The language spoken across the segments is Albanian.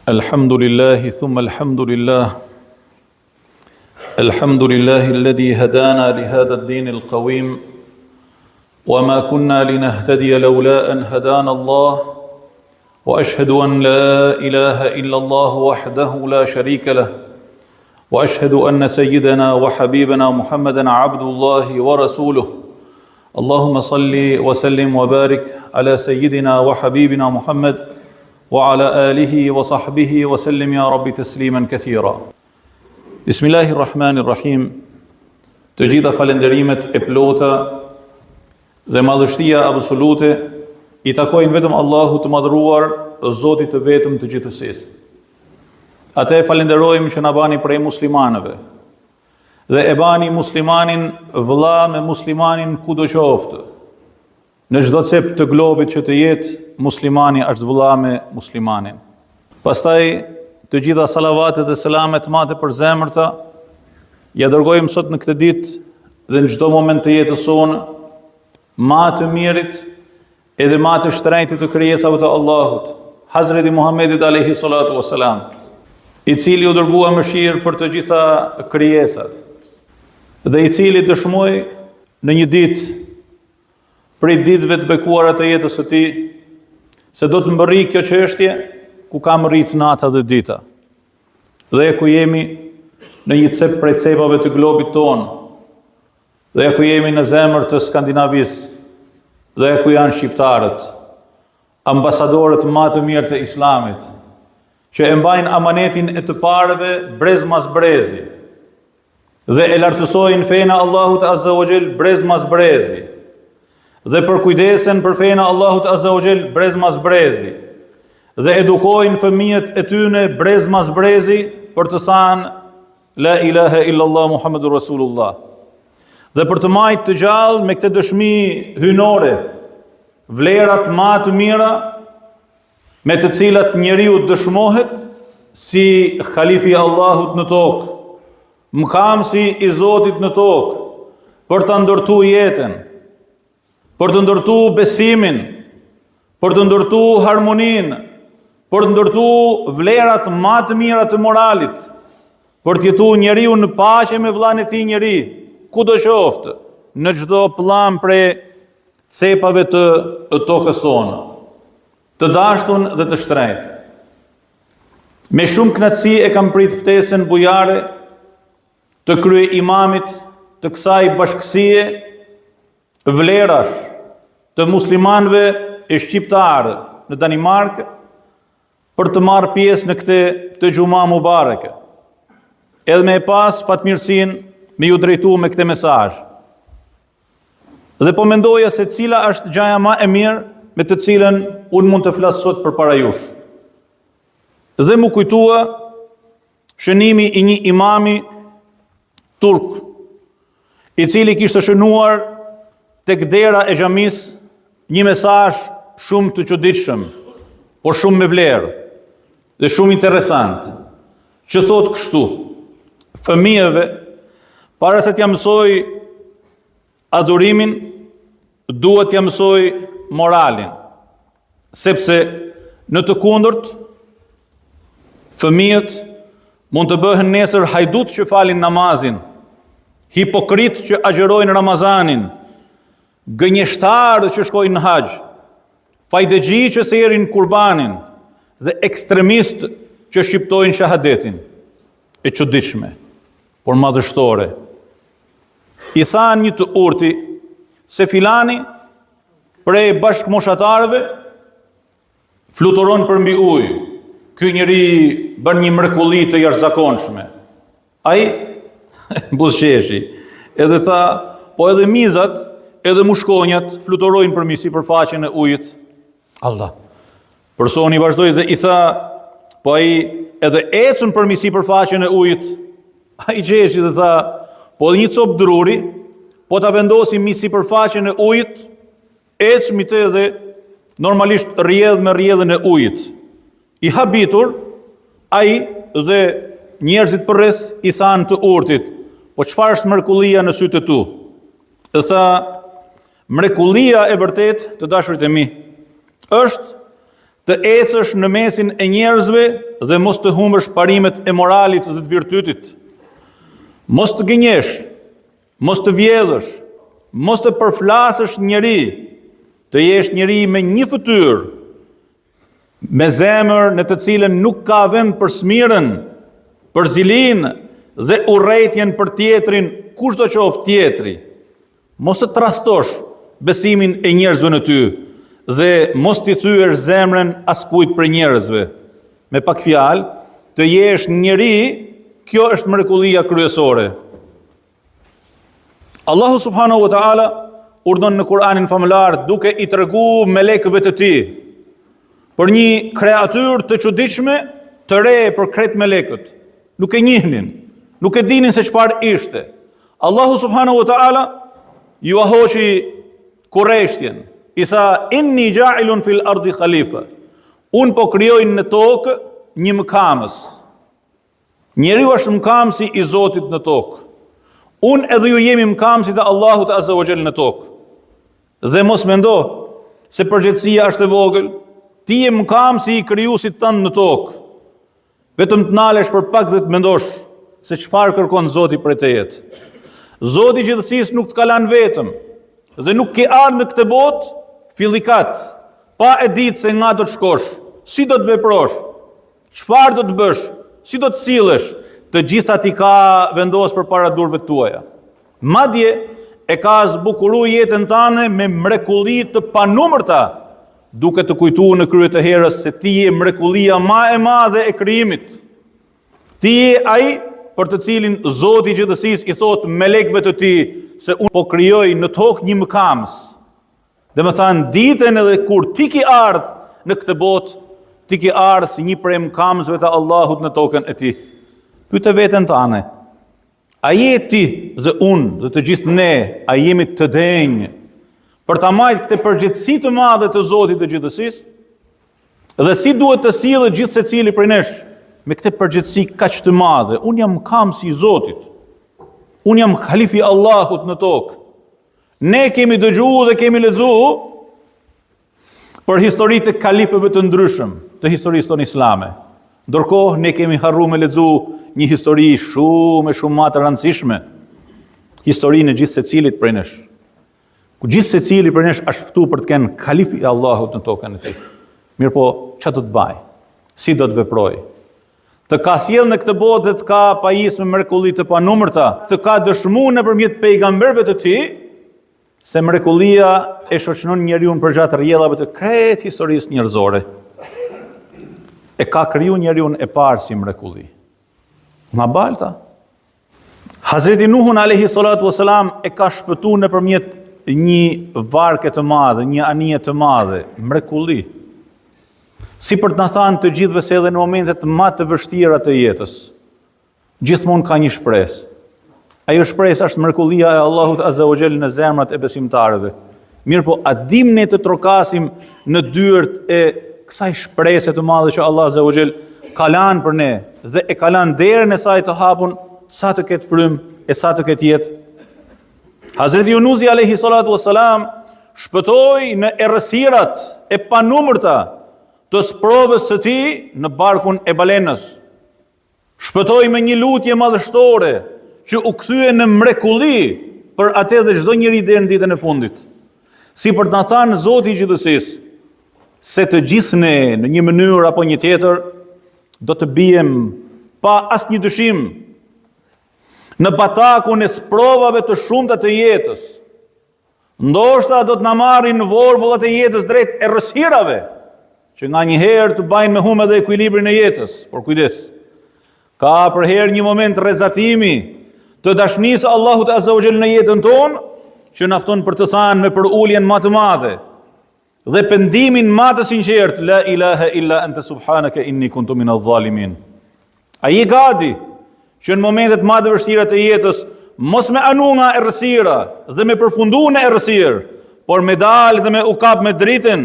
الحمد لله ثم الحمد لله الحمد لله الذي هدانا لهذا الدين القويم وما كنا لنهتدي لولا أن هدانا الله وأشهد أن لا إله إلا الله وحده لا شريك له وأشهد أن سيدنا وحبيبنا محمدا عبد الله ورسوله اللهم صل وسلم وبارك على سيدنا وحبيبنا محمد وعلى آله وصحبه وسلم يا رب تسليما كثيرا. بسم الله الرحمن الرحيم. Të gjitha falenderimet e plota dhe madhështia absolute i takojnë vetëm Allahut të madhëruar, Zotit të vetëm të gjithësisë. Atë e falenderojmë që na bani prej muslimanëve dhe e bani muslimanin vëlla me muslimanin kudo qoftë. Në çdo cep të globit që të jetë, muslimani është vëlla me muslimanin. Pastaj të gjitha salavatet dhe selamet mate për zemërta, ja dërgojmë sot në këtë ditë dhe në çdo moment të jetës sonë, ma të mirit edhe ma të shtrenjtit të krijesave të Allahut, Hazreti Muhammedit alayhi salatu wassalam, i cili u dërgua mëshirë për të gjitha krijesat dhe i cili dëshmoi në një ditë prej ditëve të bekuara të jetës së tij se do të mbërri kjo çështje ku ka mbërrit nata dhe dita. Dhe ku jemi në një cep prej cepave të globit tonë, dhe ku jemi në zemër të Skandinavisë, dhe ku janë shqiptarët, ambasadorët më të mirë të Islamit, që e mbajnë amanetin e të parëve brez mas brezi, dhe e lartësojnë fena Allahut Azza wa Jall brez mas brezi, dhe për kujdesen për fena Allahut Azza wa Jall brez mas brezi, dhe edukojnë fëmijët e tyne brez mas brezi për të thënë La ilaha illallah Muhammadur Rasulullah, dhe për të majtë të gjallë me këtë dëshmi hynore vlerat më të mira me të cilat njeriu dëshmohet si khalifi i Allahut në tokë, mëkamsi i Zotit në tokë, për të ndërtuar jetën, për të ndërtuar besimin, për të ndërtuar harmoninë, për të ndërtuar vlerat më të mira të moralit, për të jetuar njeriu në paqe me vllain e tij njeri, kudo qoftë, në çdo pllën prej cepave të tokës tonë, të dashtun dhe të shtrenjtë. Me shumë kënaqësi e kam prit ftesën bujare të krye imamit të kësaj bashkësie vlerash të muslimanëve e shqiptarë në Danimarkë për të marrë pjesë në këtë xhuma mubareke. Edhe me pas fatmirësinë me ju drejtu me këtë mesazh. Dhe po mendoja se cila është gjaja më e mirë me të cilën unë mund të flas sot përpara jush. Dhe mu kujtua shënimi i një imami turk, i cili kishte shënuar tek dera e xhamisë një mesazh shumë të çuditshëm, por shumë me vlerë dhe shumë interesant, që thot kështu: fëmijëve, para se t'ja mësoj adhurimin, duhet t'ja mësoj moralin, sepse në të kundërt, fëmijët mund të bëhen nesër hajdut që falin namazin, hipokrit që agjerojnë Ramazanin, gënjeshtarë që shkojnë në haxh, fajdexhi që thirrin kurbanin dhe ekstremistë që shqiptojnë shahadetin. E çuditshme, por madhështore. I thanë një të urti se filani prej bashkëmoshatarëve fluturon përmbi ujë. Ky njeri bën një mrekulli të jashtëzakonshme. Ai buzëqeshi, edhe tha, po edhe mizat, edhe mushkonjat fluturojnë përmi sipërfaqen e ujit. Allah. Personi vazhdoi dhe i tha, po ai edhe ecën përmi sipërfaqen e ujit. Ai qeshi dhe tha, po një copë druri, po ta vendosim mi sipërfaqen e ujit, ecmi të dhe normalisht rrjedh me rrjedhën e ujit. I habitur, ai dhe njerëzit përreth i thanë të urtit, po çfarë është mrekullia në sytë e tu? Dhe tha, mrekullia e vërtet të dashurit e mi është të ecësh në mesin e njerëzve dhe mos të humbësh parimet e moralit dhe të virtytit. Mos të gënjesh, mos të vjedhësh, mos të përflasësh njeri, të jesh njeri me një fytyrë, me zemër në të cilën nuk ka vend për smirën, për zilinë dhe urrëtitjen për tjetrin, kushdo qoftë tjetri. Mos të tradhtosh besimin e njerëzve në ty dhe mos t'i thyesh zemrën askujt për njerëzve. Me pak fjalë, të jesh njeri, kjo është mrekullia kryesore. Allahu subhanahu wa ta'ala urdhon në Kur'anin famëlar duke i treguar melekëve të tij për një kreatyrë të çuditshme, të re për krejt melekët. Nuk e njihnin, nuk e dinin se çfarë ishte. Allahu subhanahu wa ta'ala ju ahoqi Kurreshtjen, i tha inni ja'ilun fil ardi khalifa. Unë po krijoj në tokë një mëkamës. Njeriu është mëkamësi i Zotit në tokë. Unë edhe ju jemi mëkamësit e Allahut azza wa jall në tokë. Dhe mos mendo se përgjithësia është e vogël, ti je mëkamësi i krijuesit tënd në tokë. Vetëm të nalesh për pak dhe të mendosh se çfarë kërkon Zoti prej teje. Zoti i gjithësisë nuk të ka lënë vetëm dhe nuk ke ardhur në këtë botë fillikat, pa e ditë se nga do të shkosh, si do të veprosh, çfarë do të bësh, si do të sillesh, të gjitha ti ka vendosur përpara durve tuaja. Madje e ka zbukuruar jetën tënde me mrekulli të panumërta, duke të kujtuar në krye të herës se ti je mrekullia më e madhe e krijimit. Ti je ai për të cilin Zoti i gjithësisë i thot melekëve të tij se unë po krijoj në tokë një mëkamës. Dhe më thanë, ditën edhe kur ti ki ardh në këtë botë, ti ki ardh si një prej mëkamësve të Allahut në tokën e ti. Pyete veten tënde, a je ti dhe unë dhe të gjithë ne, a jemi të denjë për ta marrë këtë përgjegjësi të madhe të Zotit të gjithësisë? Dhe si duhet të sillet gjithë secili prej nesh me këtë përgjegjësi kaq të madhe? Unë jam mëkamësi i Zotit. Unë jam halifi i Allahut në tokë. Ne kemi dëgjuar dhe kemi lexuar për historitë e kalifëve të ndryshëm të historisë tonë islame. Ndërkohë ne kemi harruar me lexuar një histori shumë më të rëndësishme, historinë e gjithë secilit prej nesh. Ku gjithë secili prej nesh është ftuar për të kenë kalifi i Allahut në tokën e tij. Mirpo, çfarë do të bëj? Si do të veproj? Të ka sjell në këtë botë dhe të ka pajisë me mrekulli të panumërta, të ka dëshmuar nëpërmjet pejgamberëve të tij se mrekullia e shoqëron njeriu përgjatë rrjedhave të krejt historisë njerëzore. E ka kriju njeriu e parë si mrekulli. Nga balta. Hazreti Nuhun alayhi salatu wasalam e ka shpëtuar nëpërmjet një varke të madhe, një anije të madhe, mrekulli. Si për të na thënë të gjithëve se edhe në momentet më të vështira të jetës, gjithmonë ka një shpresë. Ajo shpresë është mrekullia e Allahut azza wa jall në zemrat e besimtarëve. Mirpo, a dim ne të trokasim në dyert e kësaj shprese të madhe që Allah azza wa jall ka lanë për ne dhe e ka lanë derën e saj të hapun sa të ketë frymë e sa të ketë jetë? Hazreti Yunusi alayhi salatu wassalam shpëtoi në errësirat e panumërta të sprovës së tij në barkun e balenës. Shpëtoi me një lutje madhështore që u kthye në mrekulli për atë dhe çdo njeri deri në ditën e fundit. Si për të na thënë Zoti i gjithësisë se të gjithë ne në një mënyrë apo një tjetër do të bijem pa asnjë dyshim në batakun e sprovave të shumta të jetës. Ndoshta do të na marrin vorbullat e jetës drejt errësirave, që nga një herë të bajnë me humbje dhe ekuilibrin e jetës. Por kujdes, ka për herë një moment rrezatimi të dashurisë Allahut azza wa jall në jetën tonë, që na fton për të thënë me përuljen më të madhe dhe pendimin më të sinqert, la ilaha illa anta subhanaka inni kuntu minadh zalimin. Ai e gati që në momentet më të vështira të jetës mos me anu nga errësira dhe me përfundu në errësirë, por me dalë dhe me u kap me dritën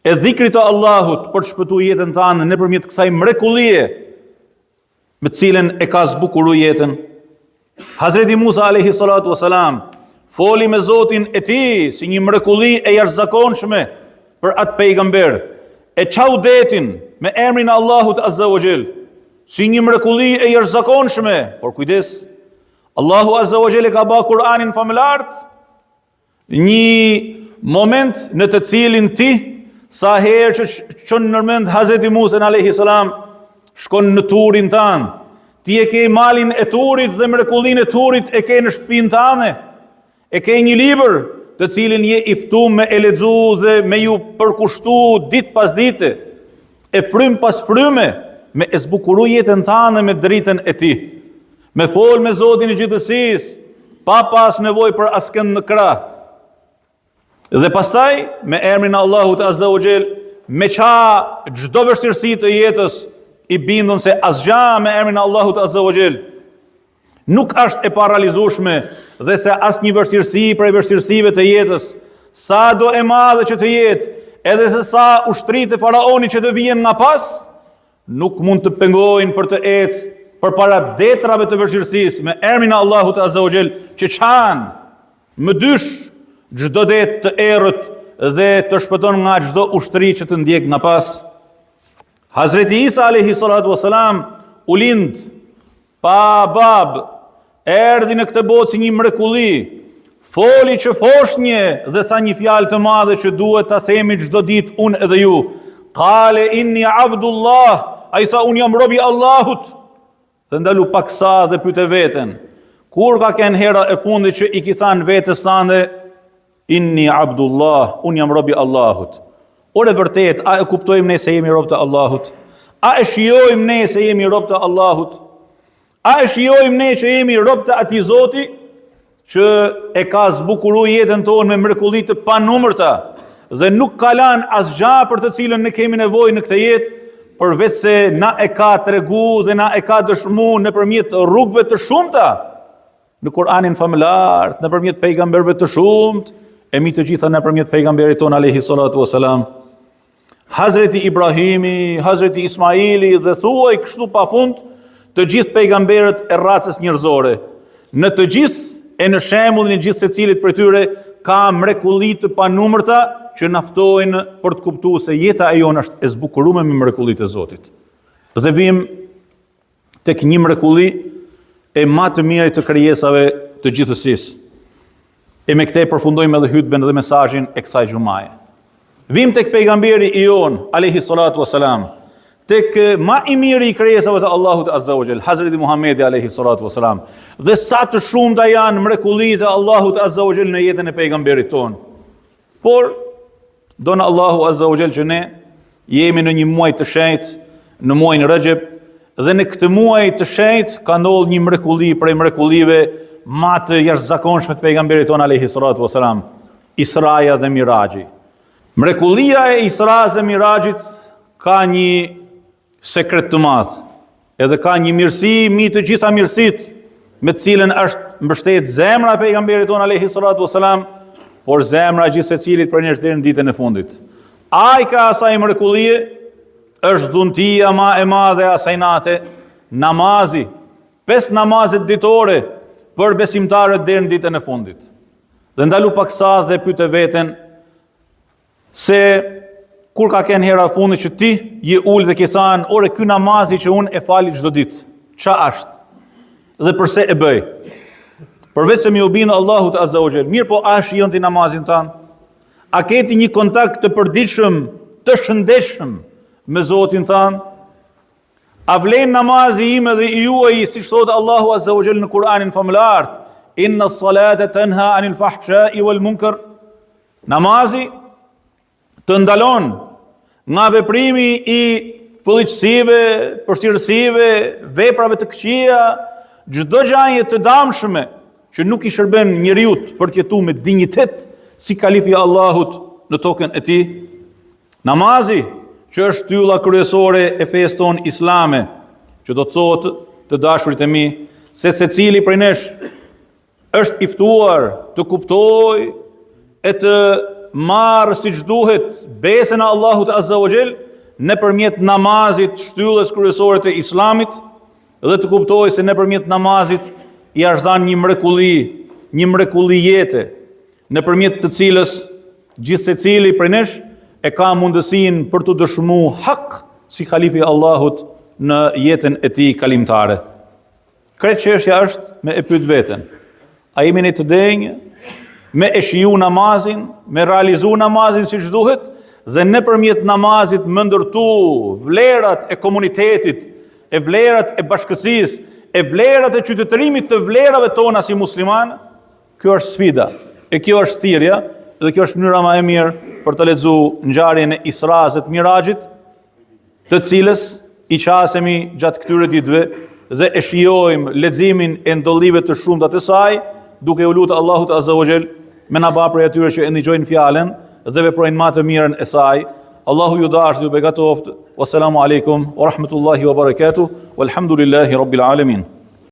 e dhikrit të Allahut për të shpëtuar jetën tënde nëpërmjet kësaj mrekullie me të cilën e ka zbukuruar jetën. Hazreti Musa alayhi salatu wasalam foli me Zotin e tij si një mrekulli e jashtëzakonshme për atë pejgamber. E çau detin me emrin e Allahut Azza wa Jall, si një mrekulli e jashtëzakonshme, por kujdes, Allahu Azza wa Jall e ka bërë Kur'anin famëlart, një moment në të cilin ti, sa herë që çon nërmend Hazreti Musa alayhi salam, shkon në turin tanë, ti e ke malin e turit dhe mrekullinë e turit e ke në shtëpinë tënde, e ke një libër të cilin je i ftuar me e lexu dhe me ju përkushtu ditë pas dite, e frym pas fryme, me e zbukuru jetën tënde me dritën e ti, me fol me Zotin e gjithësisë, pa pas nevojë për askënd në krah. Dhe pastaj me emrin e Allahut Azza wa Jall, me qa çdo vështirësi të jetës, i bindun se asgjë me emrin e Allahut Azza wa Jall nuk është e paralizueshme dhe se asnjë vështirësi prej vështirësive të jetës, sa do e madhe që të jetë, edhe se sa ushtritë e faraonit që të vijnë nga pas, nuk mund të pengojnë për të ecë përpara detrave të vështirësisë me emrin e Allahut Azza wa Jall, që çanë më dysh çdo det të errët dhe të shpëton nga çdo ushtri që të ndjek nga pas. Hazreti Isa alayhi salatu wasalam u lind pa bab, erdhi në këtë botë si një mrekulli, foli që foshnje dhe tha një fjalë të madhe që duhet ta themi çdo ditë unë edhe ju. Qale inni abdullah, ai tha unë jam robi Allahut. Dhe ndalu paksa dhe pyete veten, kur ka qenë hera e fundit që i ki thanë vetes tande inni abdullah, unë jam robi Allahut? Ore vërtet, a e kuptojmë ne se jemi rob të Allahut? A e shijojmë ne se jemi rob të Allahut? A e shijojmë ne që jemi rob të atij Zoti që e ka zbukuru jetën tonë me mrekulli të panumërta dhe nuk ka lanë asgjë për të cilën ne kemi nevojë në këtë jetë, përveç se na e ka tregu dhe na e ka dëshmuar nëpërmjet rrugëve të shumta në Kur'anin famëlar, nëpërmjet pejgamberëve të shumtë, e mi të gjitha nëpërmjet pejgamberit ton alayhi salatu wasalam. Hazreti Ibrahimi, Hazreti Ismaili dhe thuaj kështu pafund të gjithë pejgamberët e racës njerëzore. Në të gjithë e në shembullin e gjithë secilit prej tyre ka mrekulli të panumërta që na ftojnë për të kuptuar se jeta e jonë është e zbukuruar me mrekullitë e Zotit. Dhe vim tek një mrekulli e më të mirë të krijesave të gjithësisë. E me këtë përfundojmë edhe hutben dhe mesazhin e kësaj xumaje. Vim tek pejgamberi i jon alayhi salatu wasalam, tek më i miri i krijesave të Allahut Azza wa Jall, Hazreti Muhamedi alayhi salatu wasalam. Dhe sa të shumta janë mrekullitë e Allahut Azza wa Jall në jetën e pejgamberit ton. Por don Allahu Azza wa Jall që ne jemi në një muaj të shenjtë, në muajin Rajab, dhe në këtë muaj të shenjtë ka ndodhur një mrekulli prej mrekullive më të jashtëzakonshme të pejgamberit ton alayhi salatu wasalam, Israja dhe Miraxhi. Mrekullia e Isras dhe Miraxhit ka një sekret të madh, edhe ka një mirësi mbi të gjitha mirësitë me të cilën është mbështet zemra e pejgamberit ton alayhi salatu wasalam, por zemra e gjithë secilit prej nesh deri në ditën e fundit. Ai ka asaj mrekullie është dhuntia më e madhe e asaj nate, namazi, 5 namazet ditore për besimtarët deri në ditën e fundit. Dhe ndalu paksa dhe pyete veten se kur ka qenë hera fundit që ti je ul dhe ke thënë, ore ky namazi që unë e fali çdo ditë, ç'a është? Dhe pse e bëj? Përveç se më u bin Allahut Azza wa Jall, mirë po a shijon ti namazin tan? A ke ti një kontakt të përditshëm, të shëndetshëm me Zotin tan? A vlen namazi im dhe i juaj, siç thot Allahu Azza wa Jall në Kur'anin famëlar, inna as-salata tanha 'anil fahsha'i wal munkar? Namazi të ndalon nga veprimi i fullëqësive, përshtirësive, veprave të këqija, çdo gjëje të dëmshme që nuk i shërben njeriut për të jetuar me dinjitet si kalifi i Allahut në tokën e tij. Namazi që është tylla kryesore e fesë tonë islame, që do të thotë të dashurit e mi, se secili prej nesh është i ftuar të kuptojë e të marrë siç duhet besën e Allahut Azza wa Jall nëpërmjet namazit, shtyllës kryesore të islamit, dhe të kuptojë se nëpërmjet namazit i është dhënë një mrekulli jete, nëpërmjet të cilës gjithë secili prej nesh e ka mundësinë për të dëshmuar hak si khalifi Allahut në jetën e tij kalimtare. Kretë çështja është me e pyet veten. A jemi ne të denjë me e shiju namazin, me realizu namazin siç duhet dhe nëpërmjet namazit më ndërtu vlerat e komunitetit, e vlerat e bashkësisë, e vlerat e qytetërimit të vlerave tona si musliman? Kjo është sfida, e kjo është thirrja, dhe kjo është mënyra më e mirë për të lexuar ngjarjen e Isras dhe të Mirajit, të cilës i qasemi gjatë këtyre ditëve dhe e shijojmë leximin e ndollive të shumta të saj, duke u lutur Allahut Azza wa Jall me na bë prej atyre që e ndiqojnë fjalën dhe veprojnë më të mirën e saj. Allahu ju dashur ju begatoft. Wassalamu alaikum wa rahmatullahi wa barakatuh. Walhamdulillahi rabbil alamin.